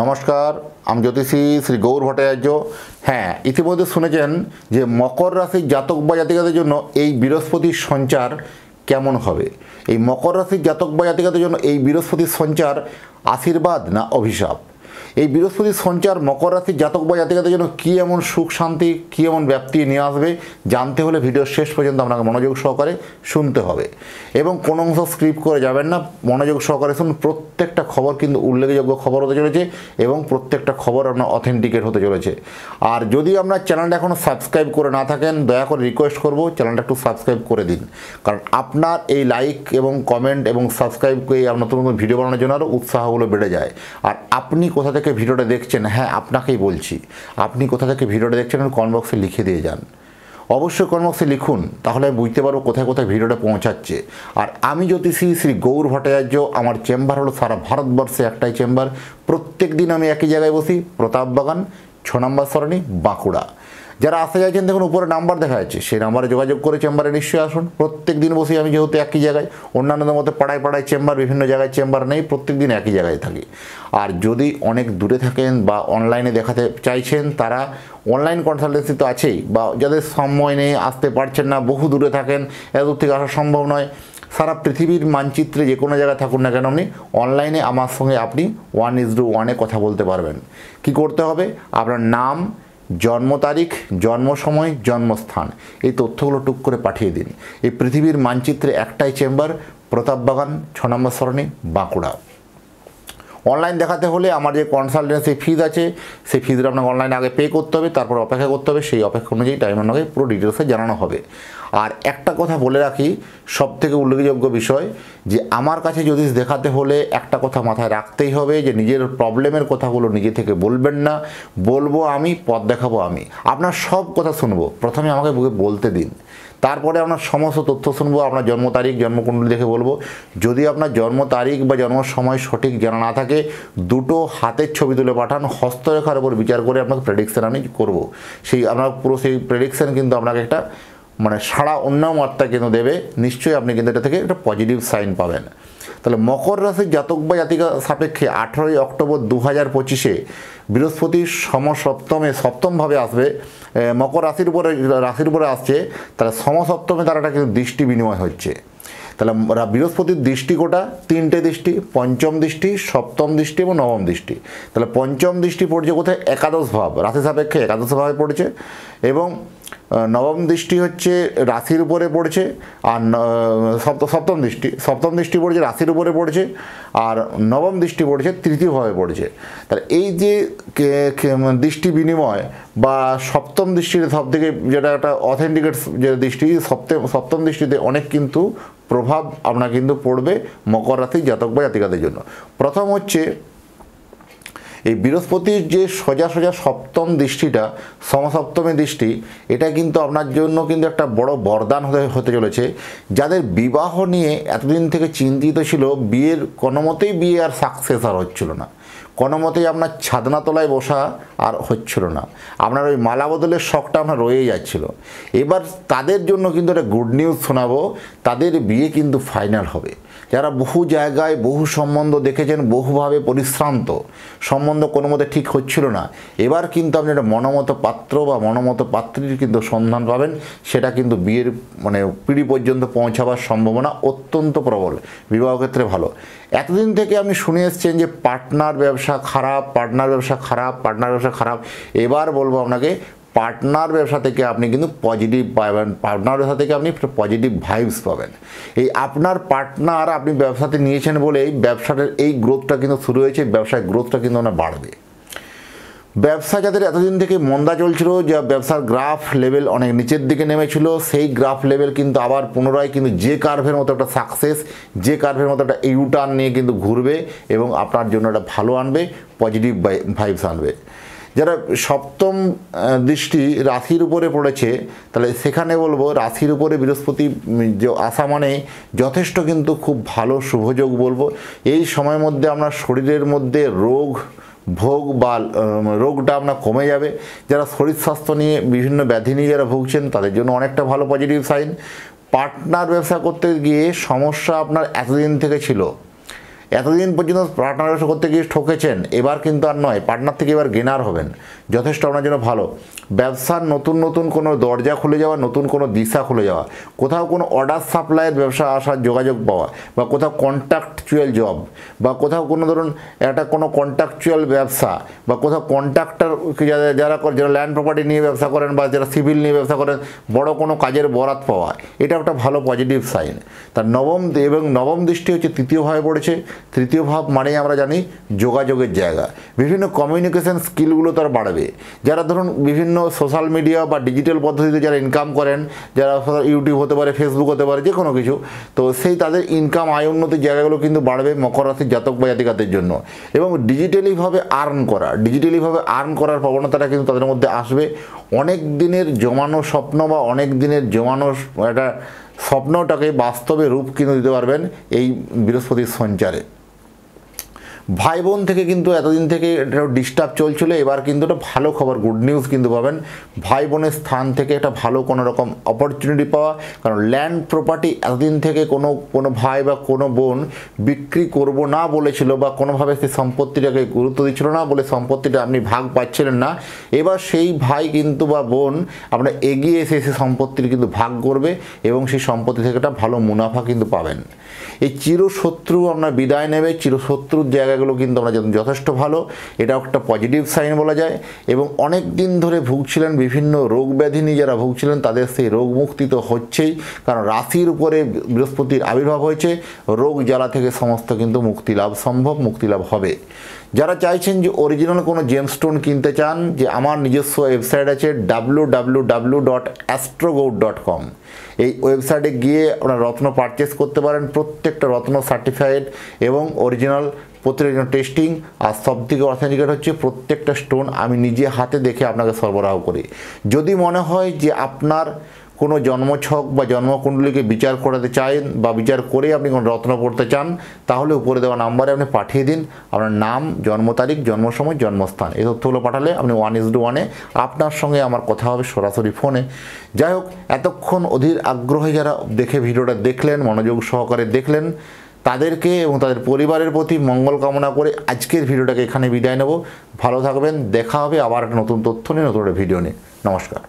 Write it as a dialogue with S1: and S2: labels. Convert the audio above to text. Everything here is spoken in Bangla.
S1: নমস্কার, আমি জ্যোতিষী শ্রী গৌর ভট্টাচার্য। হ্যাঁ, ইতিমধ্যে শুনেছেন যে মকর রাশির জাতক বা জাতিকাদের জন্য এই বৃহস্পতির সঞ্চার কেমন হবে। এই মকর রাশির জাতক বা জাতিকাদের জন্য এই বৃহস্পতির সঞ্চার আশীর্বাদ না অভিশাপ? এই বৃহস্পতির সঞ্চার মকর রাশির জাতক বা জাতিকাদের জন্য কী এমন সুখ শান্তি, কী এমন ব্যাপ্তি নিয়ে আসবে, জানতে হলে ভিডিওর শেষ পর্যন্ত আপনাকে মনোযোগ সহকারে শুনতে হবে এবং কোনো অংশ স্ক্রিপ্ট করে যাবেন না, মনোযোগ সহকারে শুনুন। প্রত্যেকটা খবর কিন্তু উল্লেখযোগ্য খবর হতে চলেছে এবং প্রত্যেকটা খবর আপনার অথেন্টিকেট হতে চলেছে। আর যদি আপনার চ্যানেলটা এখনও সাবস্ক্রাইব করে না থাকেন, দয়া করে রিকোয়েস্ট করব চ্যানেলটা একটু সাবস্ক্রাইব করে দিন, কারণ আপনার এই লাইক এবং কমেন্ট এবং সাবস্ক্রাইবকে আপনার নতুন নতুন ভিডিও বানানোর জন্য আরও উৎসাহগুলো বেড়ে যায়। আর আপনি কোথা থেকে ভিডিওটা দেখছেন, হ্যাঁ আপনাকেই বলছি, আপনি কোথা থেকে ভিডিওটা দেখছেন কমেন্ট বক্সে লিখে দিয়ে যান। অবশ্যই কমেন্ট বক্সে লিখুন, তাহলে বুঝতে পারবো কোথায় কোথায় ভিডিওটা পৌঁছাচ্ছে। আর আমি জ্যোতিষী শ্রী গৌর ভট্টাচার্য, আমার চেম্বার হলো সারা ভারতবর্ষে একটাই চেম্বার। প্রত্যেক দিন আমি একই জায়গায় বসি, প্রতাপবাগান 6 নম্বর সরণি, বাঁকুড়া। যারা আসতে চাইছেন দেখুন উপরে নাম্বার দেখা যাচ্ছে, সেই নাম্বারে যোগাযোগ করে চেম্বারে নিশ্চয়ই আসুন। প্রত্যেক দিন বসি আমি, যেহেতু একই জায়গায়, অন্যান্যদের মধ্যে পাড়ায় পাড়ায় চেম্বার, বিভিন্ন জায়গায় চেম্বার নেই, প্রত্যেক দিন একই জায়গায় থাকি। আর যদি অনেক দূরে থাকেন বা অনলাইনে দেখাতে চাইছেন, তারা অনলাইন কনসালটেন্সি তো আছেই, বা যাদের সময় নেই, আসতে পারছেন না, বহু দূরে থাকেন, এত দূর থেকে আসা সম্ভব নয়, সারা পৃথিবীর মানচিত্রে যে কোনো জায়গায় থাকুন না কেন, আপনি অনলাইনে আমার সঙ্গে আপনি 1:1 কথা বলতে পারবেন। কি করতে হবে? আপনার নাম, জন্ম তারিখ, জন্ম সময়, জন্মস্থান, এই তথ্যগুলো টুক করে পাঠিয়ে দিন। এই পৃথিবীর মানচিত্রে একটাই চেম্বার, প্রতাপবাগান 6 নম্বর সরণি, বাঁকুড়া। অনলাইন দেখাতে হলে আমার যে কনসালটেন্সি ফিজ আছে, সেই ফিজটা আপনাকে অনলাইনে আগে পে করতে হবে, তারপর অপেক্ষা করতে হবে, সেই অপেক্ষা অনুযায়ী টাইম আপনাকে পুরো ডিটেলসে জানানো হবে। আর একটা কথা বলে রাখি, সবথেকে উল্লেখযোগ্য বিষয়, যে আমার কাছে জ্যোতিষ দেখাতে হলে একটা কথা মাথায় রাখতেই হবে, যে নিজের প্রবলেমের কথাগুলো নিজে থেকে বলবেন না, বলবো আমি, পথ দেখাবো আমি, আপনার সব কথা শুনবো। প্রথমে আমাকে বলতে দিন, তারপরে আপনার সমস্ত তথ্য শুনবো। আপনার জন্ম তারিখ, জন্মকুণ্ডলী দেখে বলবো। যদি আপনার জন্ম তারিখ বা জন্ম সময় সঠিক জানা না থাকে, দুটো হাতের ছবি তুলে পাঠান, হস্তরেখার উপর বিচার করে আপনাকে প্রেডিকশান আমি করবো। সেই আপনার পুরো সেই প্রেডিকশান কিন্তু আপনাকে একটা সারা অন্য মাত্রা কিন্তু দেবে। নিশ্চয়ই আপনি কিন্তু এটা থেকে একটা পজিটিভ সাইন পাবেন। তাহলে মকর রাশির জাতক বা জাতিকা সাপেক্ষে 18ই অক্টোবর 2025-এ বৃহস্পতি সপ্তমভাবে আসবে, মকর রাশির উপরে আসছে। তাহলে সমসপ্তমে তার একটা কিন্তু দৃষ্টি বিনিময় হচ্ছে। তাহলে বৃহস্পতির দৃষ্টি কোটা? 3টে দৃষ্টি, পঞ্চম দৃষ্টি, সপ্তম দৃষ্টি এবং নবম দৃষ্টি। তাহলে পঞ্চম দৃষ্টি পড়ছে কোথায়? একাদশ ভাব, রাশি সাপেক্ষে একাদশ ভাবে পড়ছে। এবং নবম দৃষ্টি হচ্ছে রাশির উপরে পড়ছে। আর সপ্তম দৃষ্টি পড়ছে রাশির উপরে পড়ছে, আর নবম দৃষ্টি পড়ছে তৃতীয়ভাবে পড়ছে। তাহলে এই যে দৃষ্টি বিনিময় বা সপ্তম দৃষ্টির সবথেকে যেটা একটা অথেন্টিকেট যে দৃষ্টি, সপ্তম দৃষ্টিতে অনেক কিন্তু প্রভাব আপনার কিন্তু পড়বে মকর রাশির জাতক বা জাতিকাদের জন্য। প্রথম হচ্ছে এই বৃহস্পতির যে সোজা সপ্তম দৃষ্টিটা, সমসপ্তমী দৃষ্টি, এটা কিন্তু আপনার জন্য কিন্তু একটা বড় বরদান হতে চলেছে। যাদের বিবাহ নিয়ে এতদিন থেকে চিন্তিত ছিল, বিয়ের কোনোমতেই বিয়ে আর সাকসেস আর হচ্ছিল না, কোনোমতেই আপনার ছাদনা তলায় বসা আর হচ্ছিল না, আপনার ওই মালা বদলের শখটা আপনার রয়েই যাচ্ছিল, এবার তাদের জন্য কিন্তু একটা গুড নিউজ শোনাবো, তাদের বিয়ে কিন্তু ফাইনাল হবে। যারা বহু জায়গায় বহু সম্বন্ধ দেখেছেন, বহুভাবে পরিশ্রান্ত, সম্বন্ধ কোনো মতে ঠিক হচ্ছিল না, এবার কিন্তু আপনি একটা মনোমত পাত্র বা মনোমত পাত্রীর কিন্তু সন্ধান পাবেন। সেটা কিন্তু বিয়ের পিঁড়ি পর্যন্ত পৌঁছাবার সম্ভাবনা অত্যন্ত প্রবল, বিবাহ ক্ষেত্রে ভালো। এতদিন থেকে আপনি শুনে এসছেন যে পার্টনার ব্যবসা খারাপ, এবার বলবো আপনাকে, পার্টনার ব্যবসা থেকে আপনি কিন্তু পজিটিভ পাবেন, পার্টনার ব্যবসা থেকে আপনি পজিটিভ ভাইবস পাবেন। এই আপনার পার্টনার আপনি ব্যবসাতে নিয়েছেন বলে এই ব্যবসাটার এই গ্রোথটা কিন্তু শুরু হয়েছে, ব্যবসায় গ্রোথটা কিন্তু আপনার বাড়বে। ব্যবসা যাদের এতদিন থেকে মন্দা চলছিল, যা ব্যবসার গ্রাফ লেভেল অনেক নিচের দিকে নেমেছিল, সেই গ্রাফ লেভেল কিন্তু আবার পুনরায় কিন্তু যে কার্ভের মতো একটা সাকসেস, যে কার্ভের মতো একটা ইউটার্ন নিয়ে কিন্তু ঘুরবে এবং আপনার জন্য একটা ভালো আনবে, পজিটিভ ভাইবস আনবে। যারা সপ্তম দৃষ্টি রাশির উপরে পড়েছে, তাহলে সেখানে বলবো রাশির উপরে বৃহস্পতি আসা মানে যথেষ্ট কিন্তু খুব ভালো শুভযোগ বলবো। এই সময়ের মধ্যে আপনার শরীরের মধ্যে ভোগ বা রোগটা আপনার কমে যাবে। যারা শরীর স্বাস্থ্য নিয়ে বিভিন্ন ব্যাধি নিয়ে যারা ভুগছেন, তাদের জন্য অনেকটা ভালো পজিটিভ সাইন। পার্টনার ব্যবসা করতে গিয়ে সমস্যা আপনার এতদিন থেকে ছিল, এতদিন পর্যন্ত পার্টনার ব্যবসা করতে গিয়ে ঠকেছেন, এবার কিন্তু আর নয়, পার্টনার থেকে এবার গেনার হবেন, যথেষ্ট আপনার জন্য ভালো। ব্যবসার নতুন নতুন কোনো দরজা খুলে যাওয়া, নতুন কোনো দিশা খুলে যাওয়া, কোথাও কোনো অর্ডার সাপ্লাইয়ের ব্যবসা আসার যোগাযোগ পাওয়া, বা কোথাও কন্ট্রাকচুয়াল জব, বা কোথাও কোনো ধরুন একটা কোনো কন্ট্রাকচুয়াল ব্যবসা, বা কোথাও কন্ট্রাক্টর যারা ল্যান্ড প্রপার্টি নিয়ে ব্যবসা করেন বা যারা সিভিল নিয়ে ব্যবসা করেন, বড় কোনো কাজের বরাত পাওয়া, এটা একটা ভালো পজিটিভ সাইন। তার নবম দৃষ্টি হচ্ছে তৃতীয় ভাবে পড়েছে। তৃতীয় ভাব মানেই আমরা জানি যোগাযোগের জায়গা, বিভিন্ন কমিউনিকেশন স্কিলগুলো তার বাড়বে। যারা ধরুন বিভিন্ন সোশ্যাল মিডিয়া বা ডিজিটাল পদ্ধতিতে যারা ইনকাম করেন, যারা ইউটিউব হতে পারে, ফেসবুক হতে পারে, যে কোনো কিছু, তো সেই তাদের ইনকাম আয় উন্নতির জায়গাগুলো কিন্তু বাড়বে মকর রাশির জাতক বা জাতিকাদের জন্য। এবং ডিজিটালিভাবে আর্ন করার প্রবণতাটা কিন্তু তাদের মধ্যে আসবে। অনেক দিনের জমানো স্বপ্ন বা অনেক দিনের জমানো একটা স্বপ্নটাকে বাস্তবে রূপ কিন্তু দিতে পারবেন এই বৃহস্পতির সঞ্চারে। ভাই বোন থেকে কিন্তু এতদিন থেকে একটা ডিস্টার্ব চলছিল, এবার কিন্তু একটা ভালো খবর, গুড নিউজ কিন্তু পাবেন। ভাই বোনের স্থান থেকে একটা ভালো কোনো রকম অপরচুনিটি পাওয়া, কারণ ল্যান্ড প্রপার্টি এতদিন থেকে কোনো ভাই বা কোনো বোন বিক্রি করব না বলেছিল, বা কোনোভাবে সেই সম্পত্তিটাকে গুরুত্ব দিচ্ছিল না বলে সম্পত্তিটা আপনি ভাগ পাচ্ছিলেন না, এবার সেই ভাই কিন্তু বা বোন আপনার এগিয়ে এসে সেই সম্পত্তির কিন্তু ভাগ করবে এবং সেই সম্পত্তি থেকে একটা ভালো মুনাফা কিন্তু পাবেন। এই চিরশত্রু আপনার বিদায় নেবে, চিরশত্রুর জায়গাগুলো কিন্তু আমরা যথেষ্ট ভালো, এটাও একটা পজিটিভ সাইন বলা যায়। এবং অনেক দিন ধরে ভুগছিলেন বিভিন্ন রোগ ব্যাধি নিয়ে, যারা ভুগছিলেন তাদের সেই রোগ মুক্তি তো হচ্ছেই, কারণ রাশির উপরে বৃহস্পতির আবির্ভাব হয়েছে, রোগ জ্বালা থেকে সমস্ত কিন্তু মুক্তি লাভ সম্ভব, মুক্তি লাভ হবে। যারা চাইছেন যে অরিজিনাল কোনো জেমস্টোন কিনতে চান, যে আমার নিজস্ব ওয়েবসাইট আছে www.astrogold.com, এই ওয়েবসাইটে গিয়ে আপনারা রত্ন পারচেস করতে পারেন। প্রত্যেকটা রত্ন সার্টিফাইড এবং অরিজিনাল, প্রত্যেকটা টেস্টিং, আর সবথেকে অথেন্টিকেট হচ্ছে প্রত্যেকটা স্টোন আমি নিজে হাতে দেখে আপনাকে সরবরাহ করি। যদি মনে হয় যে আপনার কোনো জন্মছক বা জন্মকুণ্ডলীকে বিচার করাতে চান বা বিচার করে আপনি কোনো রত্ন পড়তে চান, তাহলে উপরে দেওয়া নাম্বারে আপনি পাঠিয়ে দিন আপনার নাম, জন্ম তারিখ, জন্ম সময়, জন্মস্থান, এই তথ্যগুলো পাঠালে আপনি 1:1 আপনার সঙ্গে আমার কথা হবে সরাসরি ফোনে। যাই হোক, এতক্ষণ অধীর আগ্রহে যারা দেখে ভিডিওটা দেখলেন, মনোযোগ সহকারে দেখলেন, তাদেরকে এবং তাদের পরিবারের প্রতি মঙ্গল কামনা করে আজকের ভিডিওটাকে এখানে বিদায় নেব। ভালো থাকবেন, দেখা হবে আবার একটা নতুন তথ্য নিয়ে, নতুন একটা ভিডিও নিয়ে। নমস্কার।